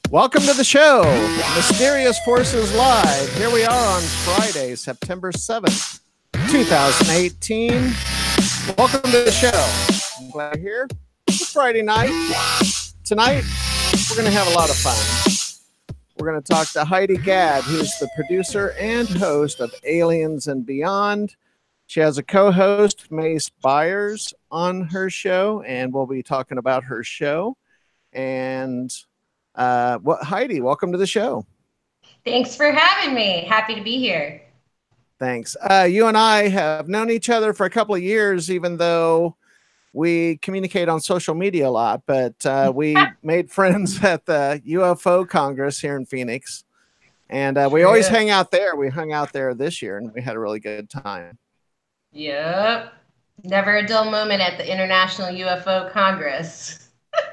Welcome to the show, Mysterious Forces Live. Here we are on Friday, September 7th, 2018. Welcome to the show. I'm glad you're here. It's Friday night. Tonight, we're going to have a lot of fun. We're going to talk to Heidi Gadd, who's the producer and host of Aliens and Beyond. She has a co-host, Mace Byers, on her show, and we'll be talking about her show. And Heidi, welcome to the show. Thanks for having me. Happy to be here. Thanks. You and I have known each other for a couple of years, even though we communicate on social media a lot, but we made friends at the UFO Congress here in Phoenix. And we always hang out there. We hung out there this year and we had a really good time. Yep. Never a dull moment at the International UFO Congress.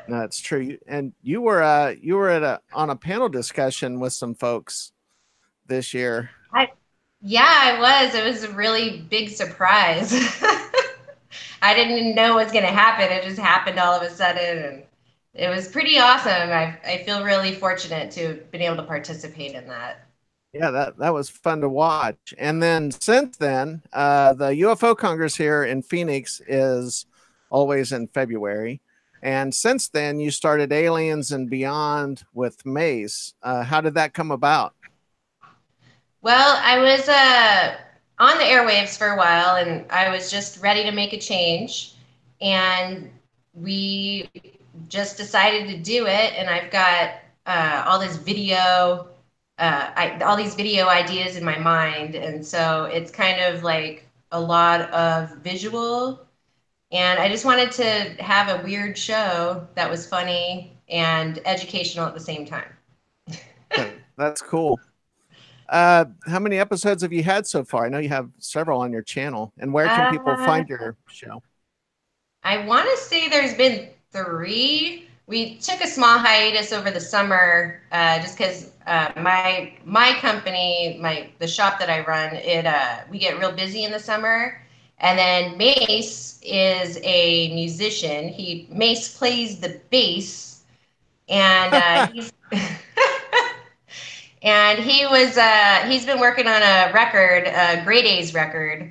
No, it's true. And you were on a panel discussion with some folks this year. I was. It was a really big surprise. I didn't know what was going to happen. It just happened all of a sudden, and it was pretty awesome. I feel really fortunate to have been able to participate in that. Yeah, that was fun to watch. And then since then, the UFO Congress here in Phoenix is always in February. And since then, you started Aliens and Beyond with Mace. How did that come about? Well, I was on the airwaves for a while, and I was just ready to make a change. And we just decided to do it. And I've got all these video ideas in my mind. And so it's kind of like a lot of visual. And I just wanted to have a weird show that was funny and educational at the same time. That's cool. How many episodes have you had so far? I know you have several on your channel. And where can people find your show? I want to say there's been 3. We took a small hiatus over the summer just because my company, the shop that I run, we get real busy in the summer. And then Mace is a musician. Mace plays the bass, and he's and he's been working on a record, a Grade A's record,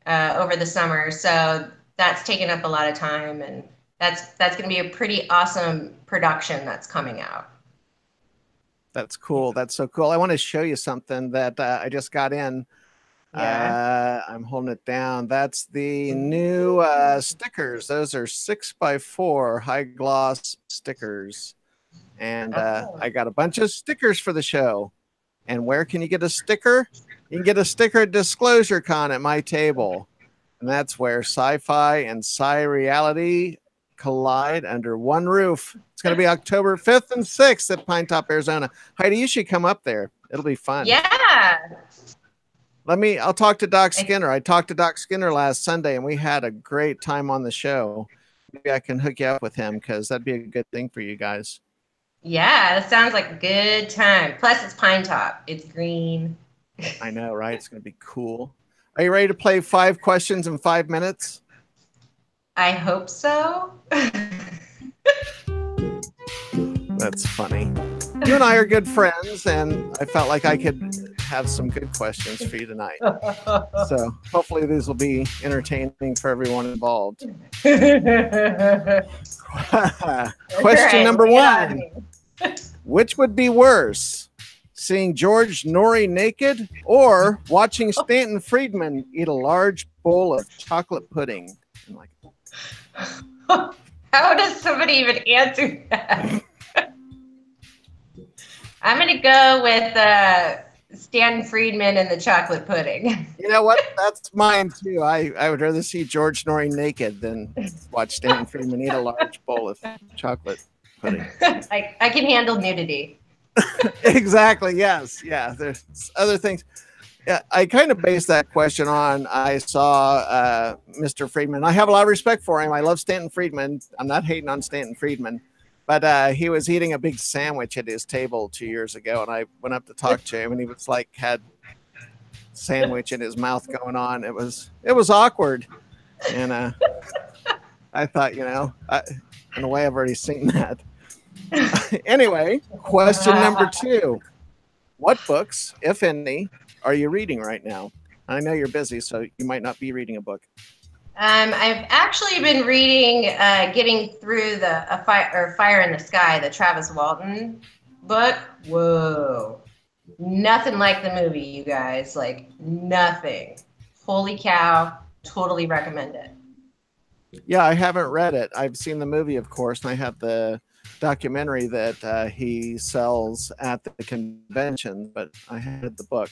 over the summer. So that's taken up a lot of time, and that's going to be a pretty awesome production that's coming out. That's cool. That's so cool. I want to show you something that I just got in. Yeah. I'm holding it down. That's the new stickers. Those are 6x4 high gloss stickers. And I got a bunch of stickers for the show. And where can you get a sticker? You can get a sticker at Disclosure Con at my table. And that's where sci-fi and sci-reality collide under one roof. It's going to be October 5th and 6th at Pine Top, Arizona. Heidi, you should come up there. It'll be fun. Yeah. I'll talk to Doc Skinner. I talked to Doc Skinner last Sunday, and we had a great time on the show. Maybe I can hook you up with him because that'd be a good thing for you guys. Yeah, that sounds like a good time. Plus, it's Pine Top. It's green. I know, right? It's going to be cool. Are you ready to play 5 questions in 5 minutes? I hope so. That's funny. You and I are good friends, and I felt like I could have some good questions for you tonight. So hopefully these will be entertaining for everyone involved. Question number 1. Which would be worse? Seeing George Norrie naked or watching Stanton Friedman eat a large bowl of chocolate pudding? How does somebody even answer that? I'm going to go with Stanton Friedman and the chocolate pudding. You know what? That's mine too. I would rather see George Norrie naked than watch Stanton Friedman eat a large bowl of chocolate pudding. I can handle nudity. Exactly. Yes. Yeah. There's other things. Yeah, I kind of based that question on I saw Mr. Friedman. I have a lot of respect for him. I love Stanton Friedman. I'm not hating on Stanton Friedman. But he was eating a big sandwich at his table 2 years ago, and I went up to talk to him, and he was like had sandwich in his mouth going on. It was awkward, and I thought, in a way, I've already seen that. Anyway, question number 2. What books, if any, are you reading right now? I know you're busy, so you might not be reading a book. I've actually been reading, getting through the Fire in the Sky, the Travis Walton book. Whoa. Nothing like the movie, you guys. Like, nothing. Holy cow. Totally recommend it. Yeah, I haven't read it. I've seen the movie, of course, and I have the documentary that he sells at the convention, but I had the book.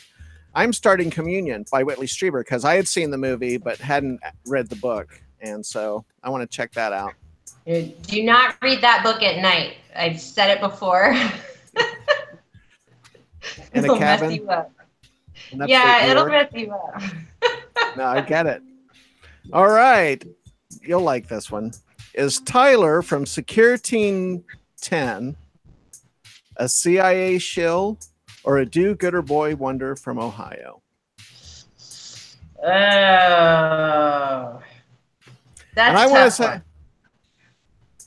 I'm starting Communion by Whitley Strieber because I had seen the movie but hadn't read the book, and so I want to check that out. Do not read that book at night. I've said it before. In a cabin? Mess you up. Yeah, it'll mess you up. No, I get it. All right. You'll like this one. Is Tyler from Secure Team 10 a CIA shill or a do-gooder boy wonder from Ohio? Oh. That's a tough one.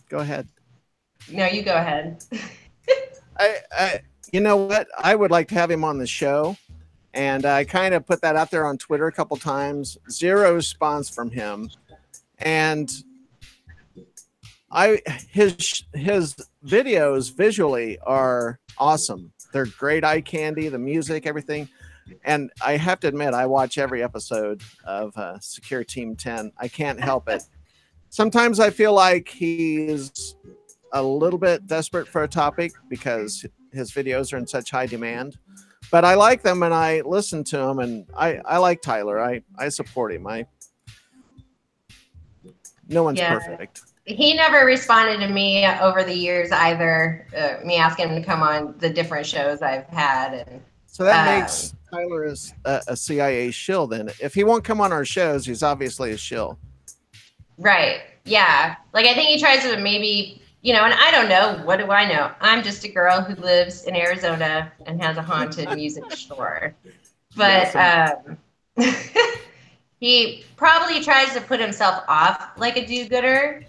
Go ahead. No, you go ahead. You know what? I would like to have him on the show. And I kind of put that out there on Twitter a couple times. Zero response from him. And his videos visually are awesome. They're great eye candy, the music, everything. And I have to admit, I watch every episode of Secure Team 10. I can't help it. Sometimes I feel like he's a little bit desperate for a topic because his videos are in such high demand. But I like them and I listen to them, and I like Tyler. I support him. No one's perfect. He never responded to me over the years either, me asking him to come on the different shows I've had. And so that makes Tyler as a CIA shill then. If he won't come on our shows, he's obviously a shill. Right. Yeah. Like, I think he tries to maybe, and I don't know. What do I know? I'm just a girl who lives in Arizona and has a haunted music store. But he probably tries to put himself off like a do-gooder.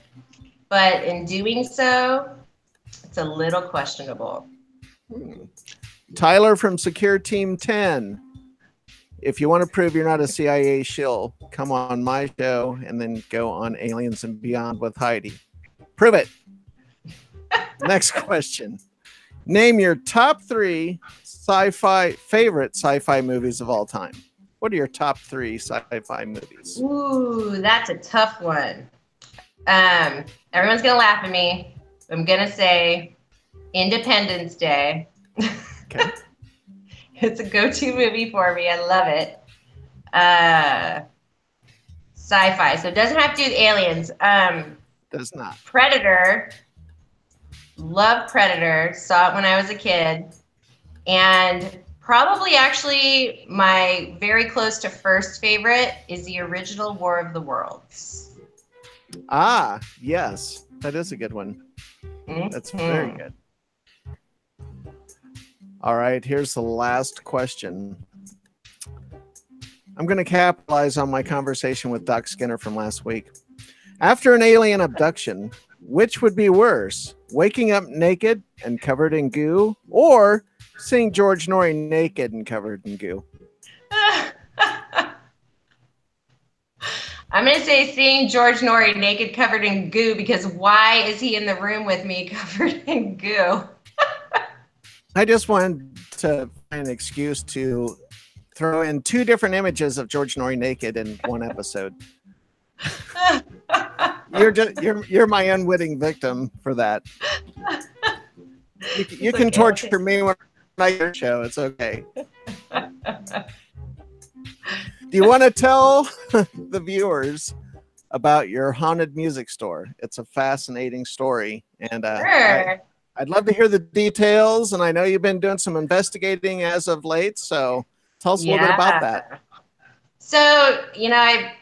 But in doing so, it's a little questionable. Tyler from Secure Team 10. If you want to prove you're not a CIA shill, come on my show and then go on Aliens and Beyond with Heidi. Prove it. Next question. Name your top 3 favorite sci-fi movies of all time. What are your top 3 sci-fi movies? Ooh, that's a tough one. Everyone's going to laugh at me. I'm going to say Independence Day. Okay. It's a go-to movie for me. I love it. Sci-fi. So it doesn't have to do with aliens. Does not. Predator. Love Predator. Saw it when I was a kid. And probably actually my very close to first favorite is the original War of the Worlds. Ah, yes. That is a good one. That's very good. All right, here's the last question. I'm going to capitalize on my conversation with Doc Skinner from last week. After an alien abduction, which would be worse? Waking up naked and covered in goo, or seeing George Norrie naked and covered in goo? I'm going to say seeing George Norrie naked covered in goo, because why is he in the room with me covered in goo? I just wanted to find an excuse to throw in 2 different images of George Norrie naked in one episode. You're my unwitting victim for that. You can torture me when I your show. It's okay. Do you want to tell the viewers about your haunted music store? It's a fascinating story, and sure. I'd love to hear the details. And I know you've been doing some investigating as of late, so tell us a little bit about that. So, I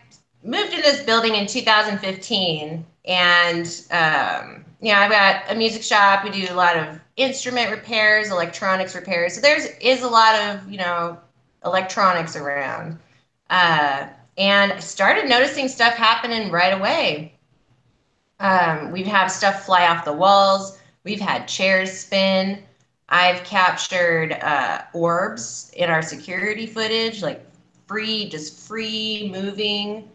moved in this building in 2015, and I've got a music shop. We do a lot of instrument repairs, electronics repairs. So there is a lot of electronics around. And I started noticing stuff happening right away. We've had stuff fly off the walls. We've had chairs spin. I've captured orbs in our security footage, like just free moving.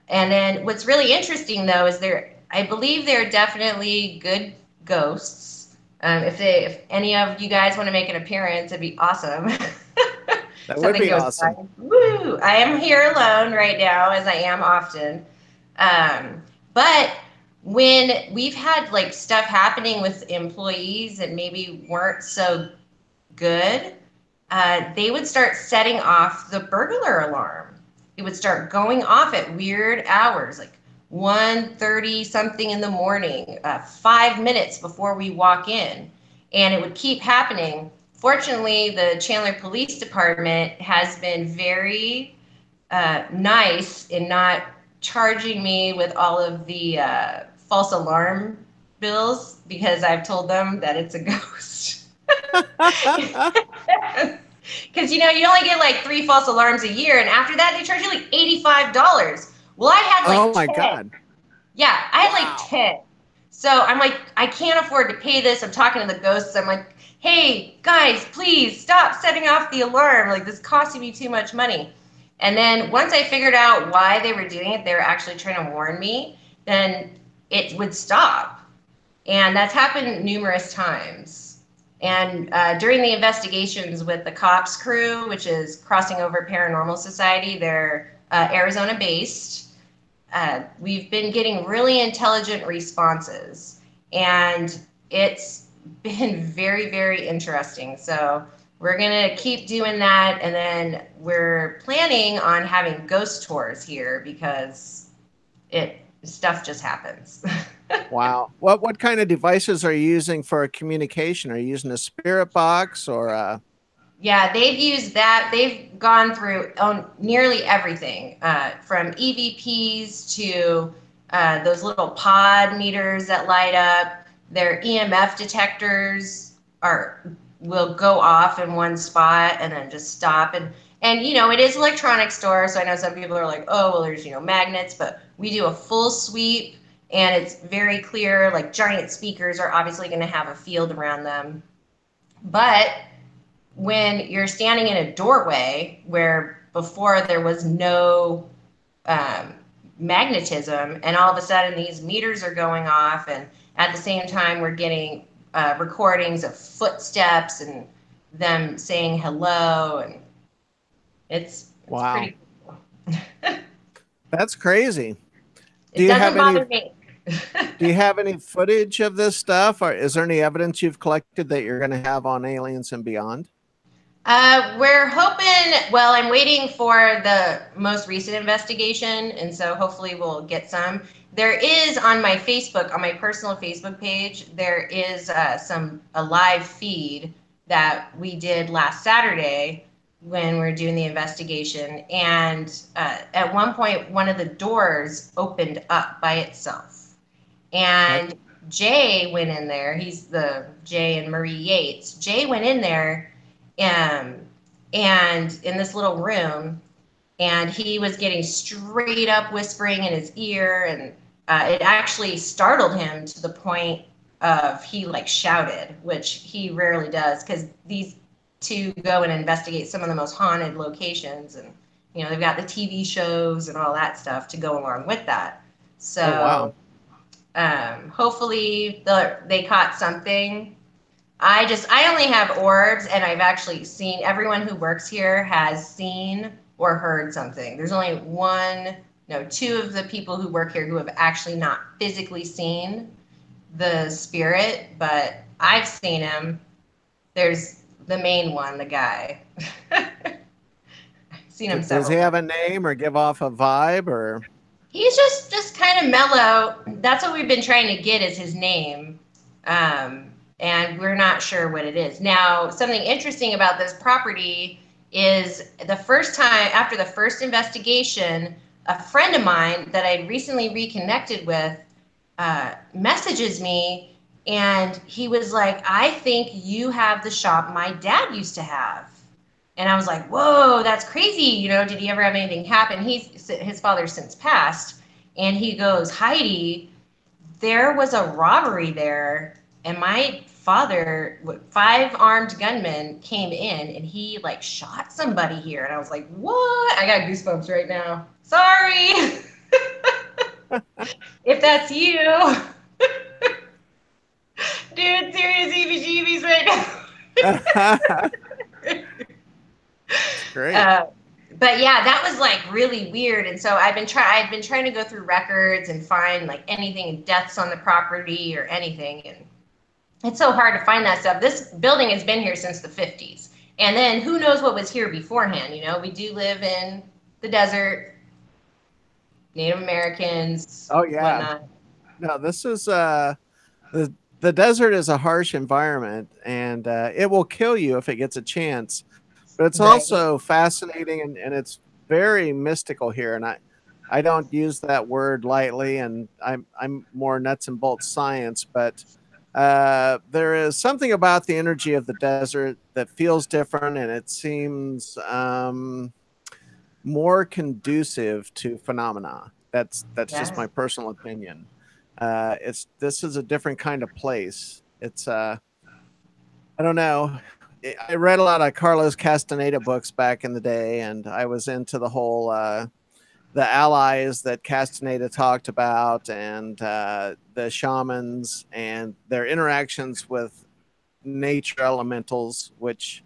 And then what's really interesting though is I believe they're definitely good ghosts. If any of you guys want to make an appearance, it'd be awesome. That would Something be goes by. awesome. Woo! I am here alone right now, as I am often. But when we've had like stuff happening with employees that maybe weren't so good, they would start setting off the burglar alarm. It would start going off at weird hours, like 1:30 something in the morning, 5 minutes before we walk in. And it would keep happening. Fortunately, the Chandler Police Department has been very nice in not charging me with all of the false alarm bills because I've told them that it's a ghost. Because you only get like 3 false alarms a year, and after that they charge you like $85. Well, I had Oh like my 10. God. Yeah, I had like Wow. 10. So I'm like, I can't afford to pay this. I'm talking to the ghosts. I'm like, hey guys, please stop setting off the alarm. Like, this is costing me too much money. And then once I figured out why they were doing it, they were actually trying to warn me, then it would stop. And that's happened numerous times. And during the investigations with the cops crew, which is Crossing Over Paranormal Society, they're Arizona based. We've been getting really intelligent responses, and it's been very, very interesting. So we're going to keep doing that. And then we're planning on having ghost tours here because stuff just happens. Wow. What kind of devices are you using for communication? Are you using a spirit box or Yeah, they've used that. They've gone through nearly everything, from EVPs to those little pod meters that light up. Their EMF detectors will go off in one spot and then just stop. And it is electronic store, so I know some people are like, oh, well, there's magnets, but we do a full sweep, and it's very clear. Like, giant speakers are obviously going to have a field around them, but when you're standing in a doorway where before there was no um, magnetism, and all of a sudden these meters are going off, and at the same time we're getting recordings of footsteps and them saying hello, and it's wow. pretty cool. That's crazy. Do It you have doesn't any bother me. do you have any footage of this stuff, or is there any evidence you've collected that you're going to have on Aliens and Beyond? We're hoping, well, I'm waiting for the most recent investigation, and so hopefully we'll get some. There is on my Facebook, on my personal Facebook page, there is a live feed that we did last Saturday when we were doing the investigation. And at one point, one of the doors opened up by itself. That And Jay went in there. He's the Jay and Marie Yates. Jay went in there, um, and in this little room, and he was getting straight up whispering in his ear, and it actually startled him to the point of he like shouted, which he rarely does because these two go and investigate some of the most haunted locations, and they've got the TV shows and all that stuff to go along with that. oh wow. So hopefully they caught something. I only have orbs, and I've actually seen, everyone who works here has seen or heard something. There's only two of the people who work here who have actually not physically seen the spirit, but I've seen him. There's the main one, the guy. I've seen him Does several he have times. a name or give off a vibe or He's just kind of mellow. That's what we've been trying to get is his name. And we're not sure what it is. Now, something interesting about this property is the first time after the first investigation, a friend of mine that I recently reconnected with messages me, and he was like, I think you have the shop my dad used to have. And I was like, whoa, that's crazy. Did he ever have anything happen? His father's since passed. And he goes, Heidi, there was a robbery there, and my father, 5 armed gunmen came in, and he like shot somebody here, and I was like, what? I got goosebumps right now. Sorry. If that's you. Dude, serious heebie-jeebies right now. Great. But yeah, that was like really weird. And so I've been trying to go through records and find like anything, deaths on the property or anything. And it's so hard to find that stuff. This building has been here since the 50s. And then who knows what was here beforehand? You know, we do live in the desert, Native Americans, Oh yeah. whatnot. No, this is the desert is a harsh environment, and it will kill you if it gets a chance. But it's Right. also fascinating, and it's very mystical here. And I don't use that word lightly, and I'm more nuts and bolts science, but there is something about the energy of the desert that feels different, and it seems more conducive to phenomena. That's just Yeah. my personal opinion. This is a different kind of place. It's I don't know. I read a lot of Carlos Castaneda books back in the day, and I was into the whole the allies that Castaneda talked about, and the shamans and their interactions with nature elementals, which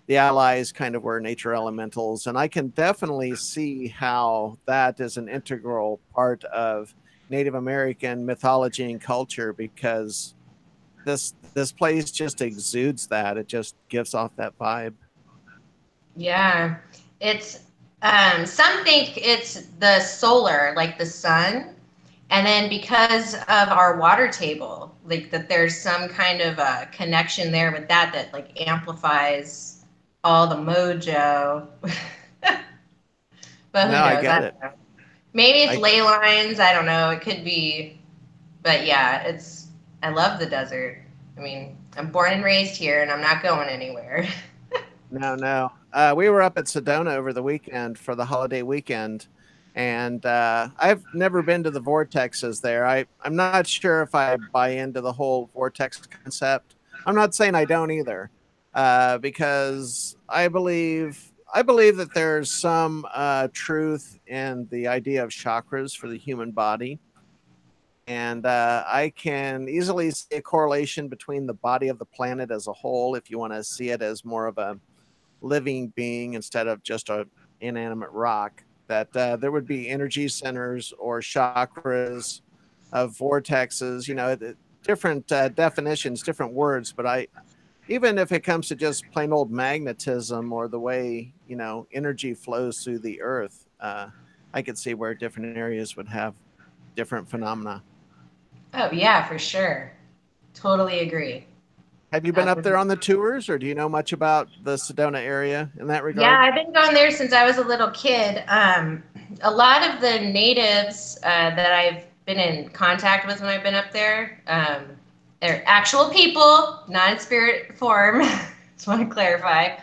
the allies kind of were nature elementals. And I can definitely see how that is an integral part of Native American mythology and culture, because this place just exudes that. It just gives off that vibe. Yeah. It's some think it's the solar, like the sun. And then because of our water table, like that there's some kind of a connection there with that like amplifies all the mojo. But No, who I knows? get I it. don't know. Maybe it's I ley lines. I don't know. It could be. But yeah, I love the desert. I mean, I'm born and raised here and I'm not going anywhere. no. We were up at Sedona over the weekend for the holiday weekend, and I've never been to the vortexes there. I'm not sure if I buy into the whole vortex concept. I'm not saying I don't either, because I believe that there's some truth in the idea of chakras for the human body. And I can easily see a correlation between the body of the planet as a whole, if you want to see it as more of a living being instead of just a inanimate rock. That there would be energy centers or chakras of vortexes. Different definitions, different words. But even if it comes to just plain old magnetism or the way energy flows through the earth, I could see where different areas would have different phenomena. Oh yeah, for sure. Totally agree. Have you been up there on the tours, or do you know much about the Sedona area in that Yeah, regard? I've been going there since I was a little kid. A lot of the natives that I've been in contact with when I've been up there, they're actual people, not in spirit form. Just want to clarify.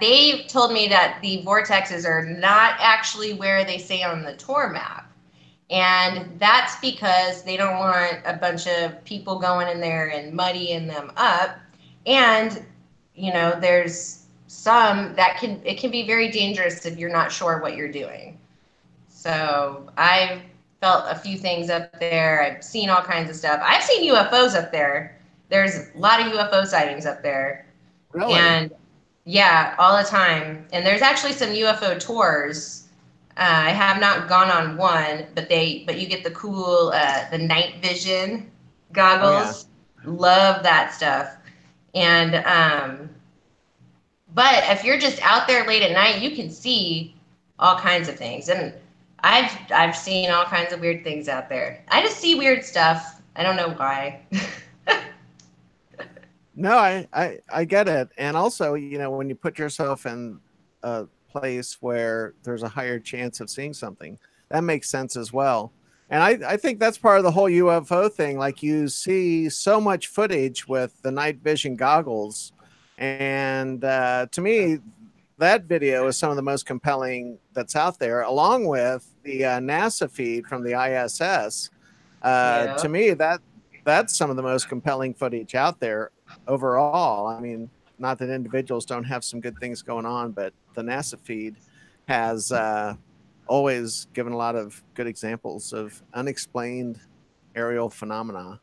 They told me that the vortexes are not actually where they say on the tour map. And that's because they don't want a bunch of people going in there and muddying them up. And, there's some that it can be very dangerous if you're not sure what you're doing. So I've felt a few things up there. I've seen all kinds of stuff. I've seen UFOs up there. There's a lot of UFO sightings up there. Really? And yeah, all the time. And there's actually some UFO tours. I have not gone on one, but you get the cool the night vision Oh yeah. goggles. Love that stuff. And but if you're just out there late at night, you can see all kinds of things. And I've seen all kinds of weird things out there. I just see weird stuff. I don't know why. No, I get it. And also, when you put yourself in a place where there's a higher chance of seeing something, that makes sense as well. And I think that's part of the whole UFO thing. Like, you see so much footage with the night vision goggles. And to me, that video is some of the most compelling that's out there, along with the NASA feed from the ISS. Yeah. To me, that's some of the most compelling footage out there overall. I mean, not that individuals don't have some good things going on, but the NASA feed has always given a lot of good examples of unexplained aerial phenomena.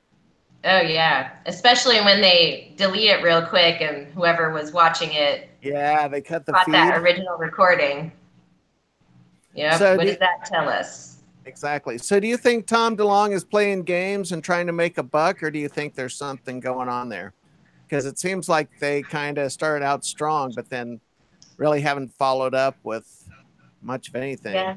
Oh yeah, especially when they delete it real quick and whoever was watching it Yeah, they cut the caught that feed. original recording. Yep. So What do, does that tell us? exactly. So do you think Tom DeLonge is playing games and trying to make a buck, or do you think there's something going on there? Because it seems like they kind of started out strong, but then really haven't followed up with much of anything. Yeah.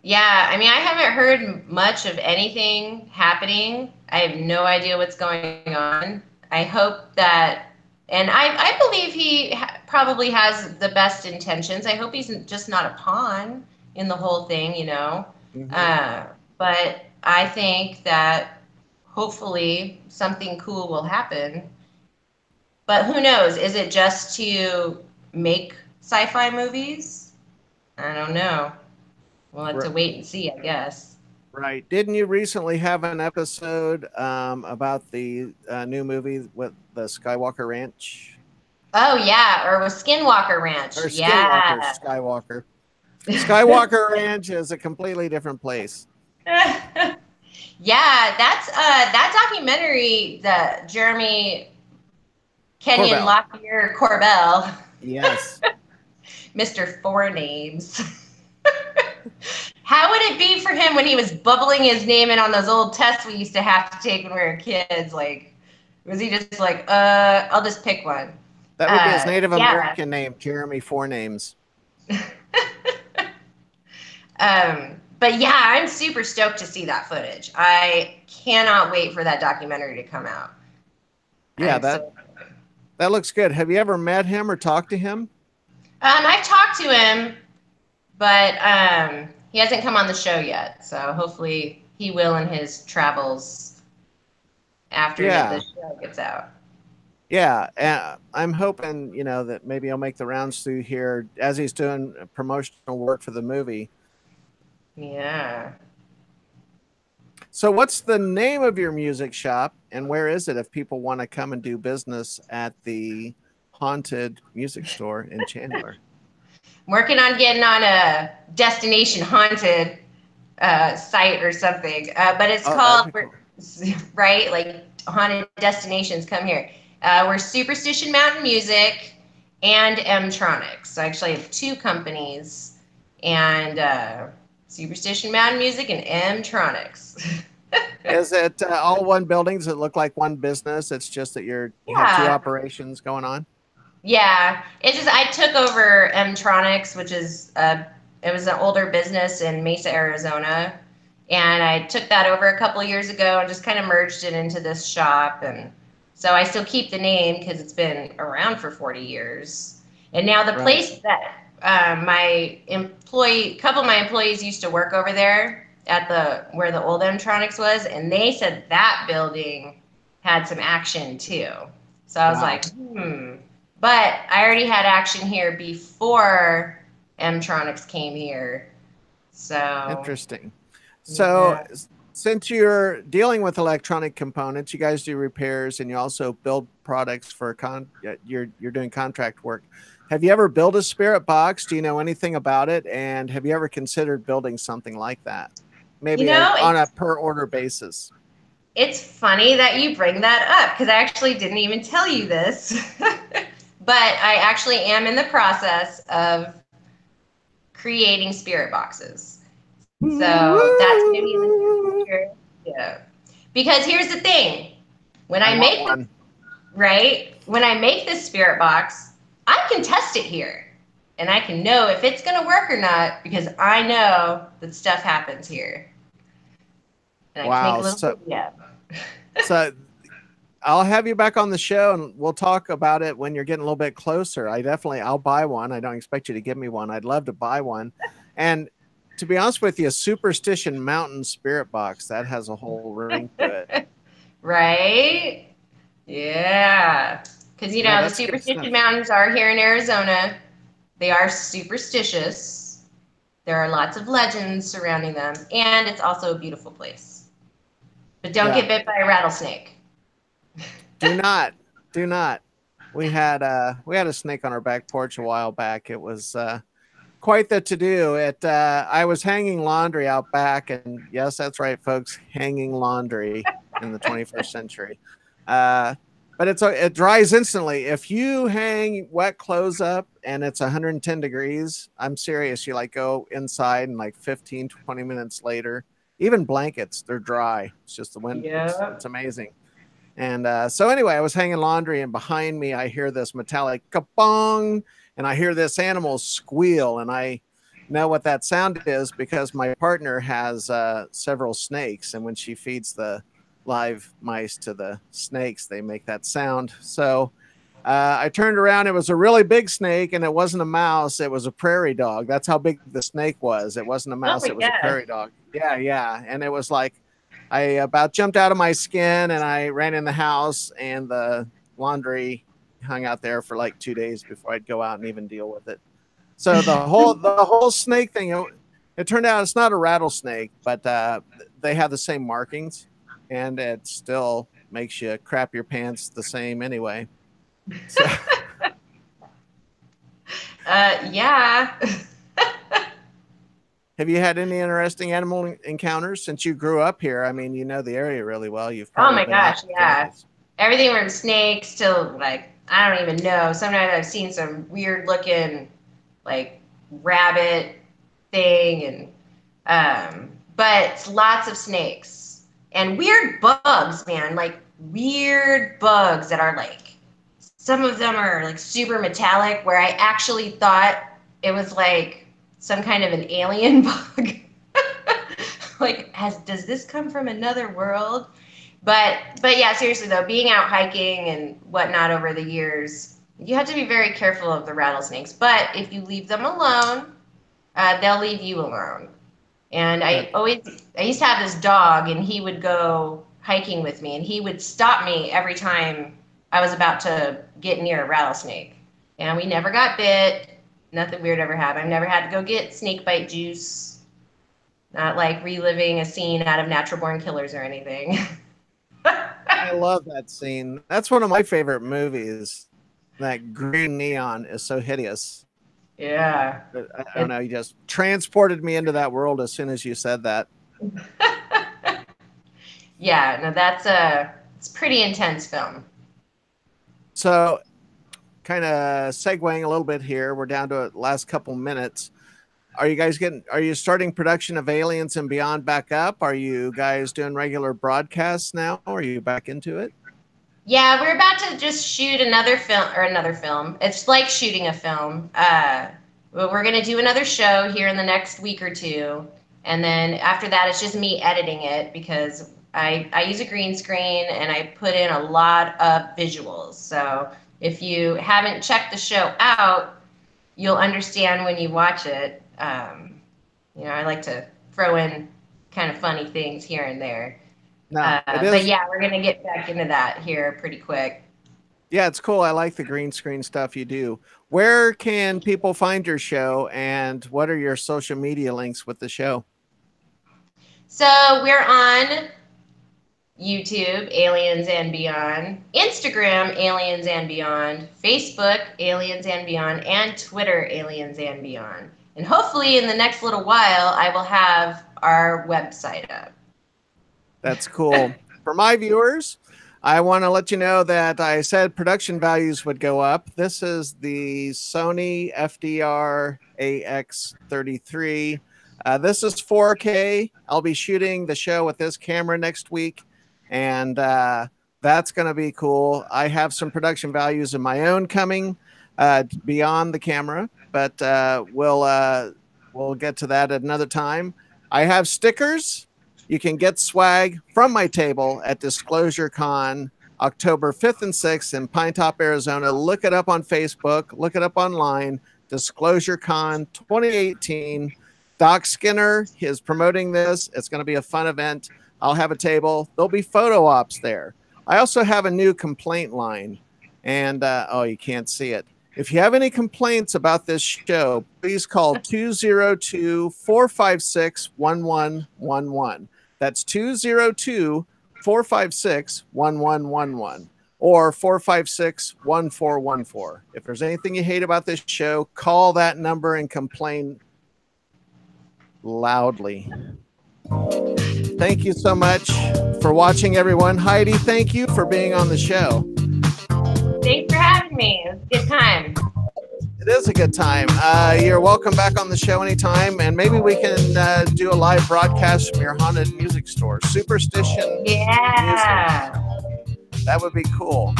Yeah, I mean, I haven't heard much of anything happening. I have no idea what's going on. I hope that, and I believe he probably has the best intentions. I hope he's just not a pawn in the whole thing, you know. Mm-hmm. Uh, but I think that hopefully something cool will happen. But who knows? Is it just to make sci-fi movies? I don't know. We'll have to wait and see, I guess. Right. Didn't you recently have an episode about the new movie with the Skywalker Ranch Oh yeah, or with Skinwalker Ranch. or Skinwalker Yeah. Skywalker? Skywalker Ranch is a completely different place. Yeah, that's that documentary, the Jeremy Kenyon Corbell. Lockyer Corbell, Yes. Mr. Four Names. How would it be for him when he was bubbling his name in on those old tests we used to have to take when we were kids? Like, was he just like, I'll just pick one? That would be his Native Yeah. American name, Jeremy Four Names. But yeah, I'm super stoked to see that footage. I cannot wait for that documentary to come out. Yeah, I'm so. that looks good. Have you ever met him or talked to him? I've talked to him, but he hasn't come on the show yet. So hopefully he will in his travels after the Yeah. show gets out. Yeah, I'm hoping, that maybe he'll make the rounds through here as he's doing promotional work for the movie. Yeah. So, what's the name of your music shop, and where is it if people want to come and do business at the haunted music store in Chandler? I'm working on getting on a Destination Haunted site or something, but it's Oh, that'd called be cool. right, like haunted destinations. Come here. We're Superstition Mountain Music and Mtronics. So I actually have two companies, and Superstition Mountain Music and Mtronics. Is it all one building? Does it look like one business? It's just that you have two Yeah. operations going on. Yeah, it's just I took over Mtronics, which is it was an older business in Mesa, Arizona, and I took that over a couple of years ago and just kind of merged it into this shop, and so I still keep the name because it's been around for 40 years. And now the Right. place that couple of my employees used to work over there at the where the old Mtronics was, and they said that building had some action too. So I was Wow. like, But I already had action here before Mtronics came here. So Interesting. So, yeah. since you're dealing with electronic components, you guys do repairs and you also build products for you're doing contract work. Have you ever built a spirit box? Do you know anything about it? And have you ever considered building something like that? You Maybe know, on a per order basis. it's funny that you bring that up because I actually didn't even tell you this. But I actually am in the process of creating spirit boxes. So that's going to be in the future. Yeah. Because here's the thing. When I want make one. when I make this spirit box, I can test it here. And I can know if it's going to work or not because I know that stuff happens here. And I can make Wow. a little video. So I'll have you back on the show and we'll talk about it when you're getting a little bit closer. I'll buy one. I don't expect you to give me one. I'd love to buy one. And to be honest with you, Superstition Mountain Spirit Box, that has a whole ring to it. Right? Yeah. Because, the That's good Superstition stuff. Mountains are here in Arizona. They are superstitious. There are lots of legends surrounding them. And it's also a beautiful place. but don't Yeah. get bit by a rattlesnake. Do not. Do not. We had a snake on our back porch a while back. It was quite the to do. I was hanging laundry out back, and yes, that's right, folks, hanging laundry in the 21st century. Uh, but it dries instantly. If you hang wet clothes up and it's 110 degrees, I'm serious. You like go inside and like 15, 20 minutes later, even blankets, they're dry. It's just the wind. It's Yep. amazing. And so anyway, I was hanging laundry, and behind me, I hear this metallic kabong, and I hear this animal squeal, and I know what that sound is because my partner has several snakes, and when she feeds the live mice to the snakes, they make that sound. So I turned around. It was a really big snake, and it wasn't a mouse. It was a prairie dog. That's how big the snake was. It wasn't a Oh mouse. my It was a gosh. prairie dog. Yeah, yeah. And it was like I about jumped out of my skin, and I ran in the house, and the laundry hung out there for like 2 days before I'd go out and even deal with it. So the whole snake thing, it turned out it's not a rattlesnake, but they have the same markings, and it still makes you crap your pants the same anyway. So Yeah. have you had any interesting animal encounters since you grew up here? I mean, you know the area really well. You've Oh probably my been out gosh, to yeah. animals. Everything from snakes to like I don't even know. Sometimes I've seen some weird looking like rabbit thing and but lots of snakes and weird bugs, man. Like weird bugs that are like some of them are like super metallic where I actually thought it was like some kind of an alien bug. Like does this come from another world? But yeah, seriously though, being out hiking and whatnot over the years, you have to be very careful of the rattlesnakes. But if you leave them alone, they'll leave you alone. And That I used to have this dog, and he would go hiking with me, and he would stop me every time I was about to get near a rattlesnake. And we never got bit. Nothing weird ever happened. I've never had to go get snake bite juice. Not like reliving a scene out of Natural Born Killers or anything. I love that scene. That's one of my favorite movies. That green neon is so hideous. Yeah. I don't know. You just transported me into that world as soon as you said that. Yeah, no, that's a it's a pretty intense film. So, kind of segueing a little bit here. We're down to the last couple minutes. Are you starting production of Aliens and Beyond back up? Are you guys doing regular broadcasts now? Are you back into it? Yeah, we're about to just shoot another film. It's like shooting a film. But we're gonna do another show here in the next week or two, and then after that, it's just me editing it because I use a green screen and I put in a lot of visuals. So if you haven't checked the show out, you'll understand when you watch it. I like to throw in kind of funny things here and there. No, it But is. yeah, we're gonna get back into that here pretty quick. Yeah, it's cool. I like the green screen stuff you do. Where can people find your show, and what are your social media links with the show? So we're on YouTube, Aliens and Beyond, Instagram, Aliens and Beyond, Facebook, Aliens and Beyond, and Twitter, Aliens and Beyond. And hopefully in the next little while, I will have our website up. That's cool. For my viewers, I want to let you know that I said production values would go up. This is the Sony FDR AX33. This is 4K. I'll be shooting the show with this camera next week, and that's going to be cool. I have some production values of my own coming beyond the camera, but we'll get to that at another time. I have stickers. You can get swag from my table at Disclosure Con, October 5th and 6th in Pine Top, Arizona. Look it up on Facebook. Look it up online. Disclosure Con 2018. Doc Skinner is promoting this. It's going to be a fun event. I'll have a table. There'll be photo ops there. I also have a new complaint line. And, you can't see it. If you have any complaints about this show, please call 202-456-1111. That's 202 456-1111 or 456-1414. If there's anything you hate about this show, call that number and complain loudly. Thank you so much for watching, everyone. Heidi, thank you for being on the show. Thanks for having me. It was a good time. It is a good time. You're welcome back on the show anytime, and maybe we can do a live broadcast from your haunted music store. Superstition. Yeah. Music. That would be cool.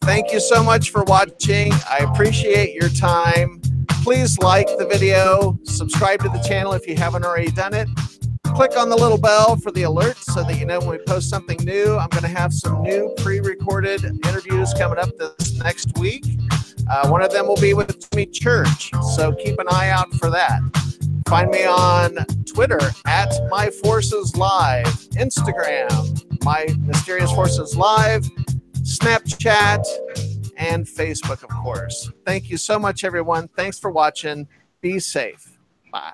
Thank you so much for watching. I appreciate your time. Please like the video, subscribe to the channel if you haven't already done it. Click on the little bell for the alerts so that you know when we post something new. I'm going to have some new pre-recorded interviews coming up this next week. One of them will be with Jimmy Church, so keep an eye out for that. Find me on Twitter at My Forces Live, Instagram, My Mysterious Forces Live, Snapchat, and Facebook, of course. Thank you so much, everyone. Thanks for watching. Be safe. Bye.